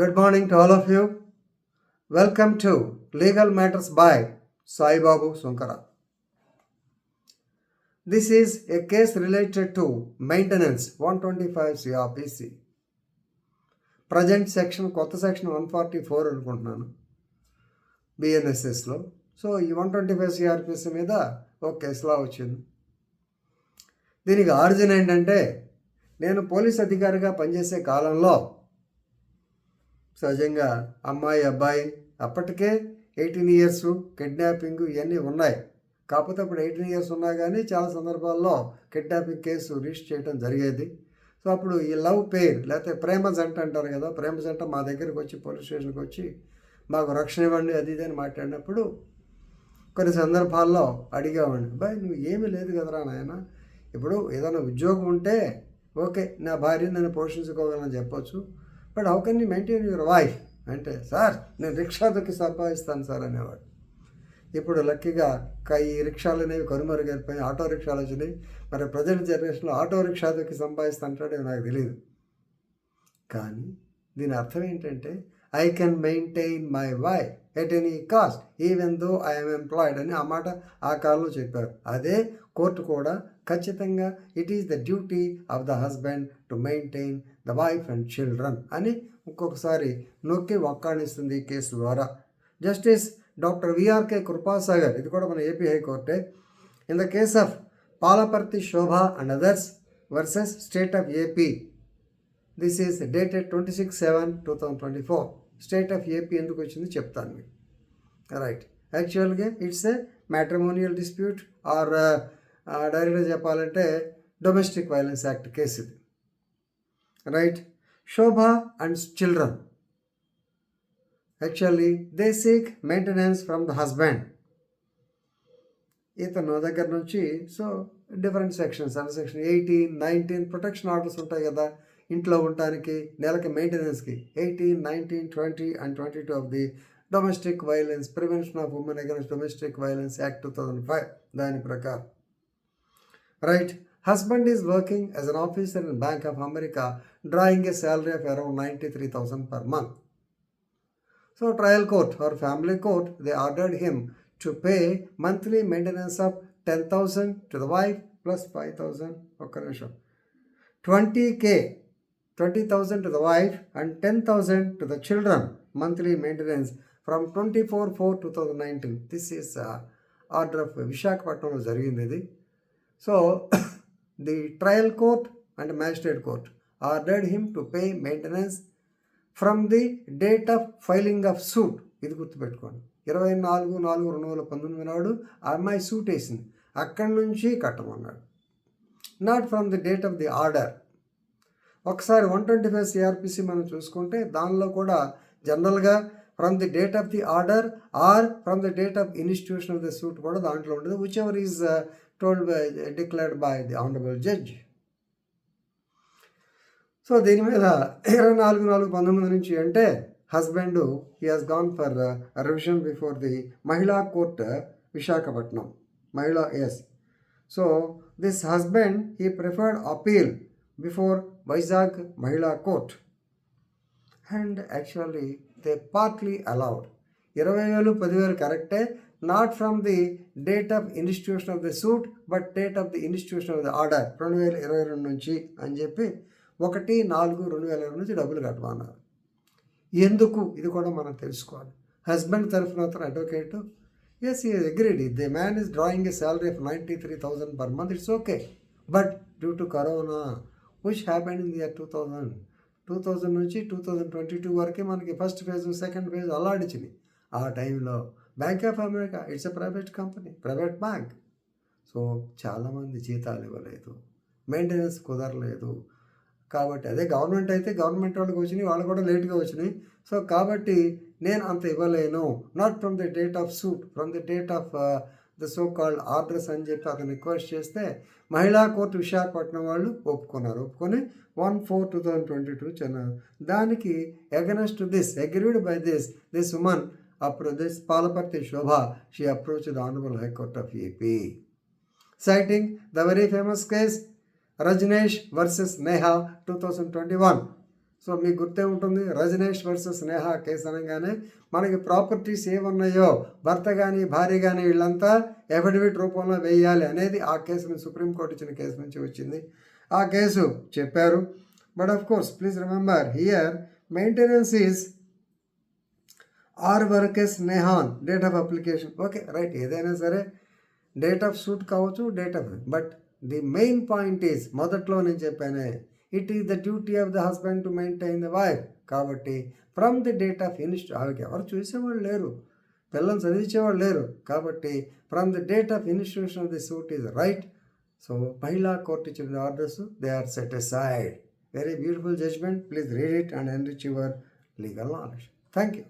Good morning to all of you. Welcome to Legal Matters by Sai Babu Sunkara. This is a case related to maintenance 125 CRPC. Present section, కొత్త section 144 అనుకుంటున్నాను BNSSలో. So ఈ 125 CRPC మీద ఒక కేసులా వచ్చింది. దీనికి origin ఏంటంటే, నేను police అధికారిగా పనిచేసే కాలంలో సహజంగా అమ్మాయి అబ్బాయి అప్పటికే 18 ఇయర్స్ కిడ్నాపింగ్ ఇవన్నీ ఉన్నాయి. కాకపోతే అప్పుడు 18 ఇయర్స్ ఉన్నా కానీ చాలా సందర్భాల్లో కిడ్నాపింగ్ కేసు రిజిస్టర్ చేయడం జరిగేది. సో అప్పుడు ఈ లవ్ పేర్ లేకపోతే ప్రేమ జంట అంటారు కదా, ప్రేమ జంట మా దగ్గరికి వచ్చి పోలీస్ స్టేషన్కి వచ్చి మాకు రక్షణ ఇవ్వండి అది ఇది అని మాట్లాడినప్పుడు కొన్ని సందర్భాల్లో అడిగేవాడిని, అబ్బాయి నువ్వు ఏమీ లేదు కదరా నాయన, ఇప్పుడు ఏదైనా ఉద్యోగం ఉంటే ఓకే నా భార్య నన్ను పోషించుకోగలని చెప్పొచ్చు, but how can you maintain your wife అంటే, సార్ నేను రిక్షా దొక్కి సంపాదిస్తాను సార్ అనేవాడు. ఇప్పుడు లక్కీగా ఈ రిక్షాలు అనేవి కనుమరుగైపోయి ఆటో రిక్షాలు వచ్చినాయి. మరి ప్రజెంట్ జనరేషన్లో ఆటో రిక్షా దొక్కి సంపాదిస్తా అంటాడో నాకు తెలియదు. కానీ దీని అర్థం ఏంటంటే, I can maintain my wife at any cost even though I'm employed అని ఆ మాట ఆ కాలంలో చెప్పారు. అదే కోర్టు కూడా ఖచ్చితంగా it is the duty of the husband to maintain the wife and children అని ఇంకొకసారి నొక్కి వక్కాణిస్తుంది ఈ కేసు ద్వారా. జస్టిస్ డాక్టర్ విఆర్కే కృపాసాగర్, ఇది కూడా మన ఏపీ హైకోర్టే, in the case of Palaparthi Shobha and others versus state of AP. This is dated 26/7/2024. State of AP ఎందుకు వచ్చింది చెప్తాను మీకు. రైట్, యాక్చువల్గా it's a matrimonial dispute or డైరెక్ట్గా చెప్పాలంటే డొమెస్టిక్ వైలెన్స్ యాక్ట్ కేసు ఇది. Right, Shobha and children actually they seek maintenance from the husband. ఇతను దగ్గర నుంచి so different sections and section 18, 19 protection orders ఉంటాయి కదా ఇంట్లో ఉండటానికి, నెలకి మెయింటెనెన్స్కి. 18, 19, 20 and 22 of the domestic violence prevention of women against domestic violence act 2005 దాని ప్రకారం. Right, husband is working as an officer in Bank of America, drawing a salary of around 93,000 per month. So trial court or family court, they ordered him to pay monthly maintenance of 10,000 to the wife plus 5,000 20,000 to the wife and 10,000 to the children monthly maintenance from 24/4/2019. This is order of Visakhapatnam జరిగింది ఇది. So the trial court and magistrate court ordered him to pay maintenance from the date of filing of suit. ఇది గుర్తుపెట్టుకోండి, 24/4/2019 నాడు ఆ అమ్మాయి suit వేసింది, అక్కడి నుంచి కట్టమన్నాడు, not from the date of the order. ఒకసారి 125 CRPC మనం చూసుకుంటే దానిలో కూడా జనరల్గా from the date of the order or from the date of institution of the suit కూడా దాంట్లో ఉంటుంది, whichever is declared by the honorable judge. So దీని మీద 24/4/19 నుంచి అంటే husband he has gone for revision before the Mahila court Visakhapatnam Mahila S. So this husband he preferred appeal before Vizag మహిళా court and actually they partly allowed. 20,000 10,000 కరెక్టే, not from the date of institution of the suit but date of the institution of the order 2022 నుంచి అని చెప్పి 1/4/2022 నుంచి డబ్బులు కట్టమన్నారు. ఎందుకు ఇది కూడా మనం తెలుసుకోవాలి. హస్బెండ్ తరఫున అతను advocate, as he agreed the man is drawing a salary of 93,000 per month, it's okay, but due to corona which happened in the year 2000 నుంచి 2022 వరకే మనకి ఫస్ట్ ఫేజ్ సెకండ్ ఫేజ్ అలాడిచ్చినాయి. ఆ టైంలో Bank of America it's a private company, private bank. So చాలామంది జీతాలు ఇవ్వలేదు, maintenance కుదరలేదు. కాబట్టి అదే గవర్నమెంట్ అయితే గవర్నమెంట్ వాళ్ళకి వచ్చినాయి, వాళ్ళు కూడా లేట్గా వచ్చినాయి. సో కాబట్టి నేను అంత ఇవ్వలేను, not from the date of suit from the date of the so called orders అని చెప్పి అతను రిక్వెస్ట్ చేస్తే మహిళా కోర్టు విశాఖపట్నం వాళ్ళు ఒప్పుకొని 1/4/2022 చెన్నారు. దానికి against this agreed by this woman this Palapatti Shobha, she approached the Honorable High Court of AP, citing the very famous case Rajneesh versus Neha 2021. So మీకు గుర్తే ఉంటుంది, రజనీష్ వర్సెస్ నేహా కేసు అనగానే మనకి ప్రాపర్టీస్ ఏమున్నాయో భర్త కానీ భార్య కానీ వీళ్ళంతా ఎఫిడవిట్ రూపంలో వేయాలి అనేది ఆ కేసు నుంచి, సుప్రీంకోర్టు ఇచ్చిన కేసు నుంచి వచ్చింది. ఆ కేసు చెప్పారు. But of course please remember here maintenance is or వర్కెస్ నేహాన్ date of application. Okay right, ఏదైనా సరే డేట్ ఆఫ్ సూట్ కావచ్చు, date of, but the main point is మొదట్లో నేను చెప్పానే, it is the duty of the husband to maintain the wife. కాబట్టి from the date of ఆవిడకి ఎవరు చూసేవాళ్ళు లేరు, పిల్లల్ని చదివించేవాళ్ళు లేరు. కాబట్టి from the date of institution of the suit is right. So మహిళా కోర్టు ఇచ్చిన orders they are set aside. Very beautiful judgment. Please read it and enrich your legal knowledge. Thank you.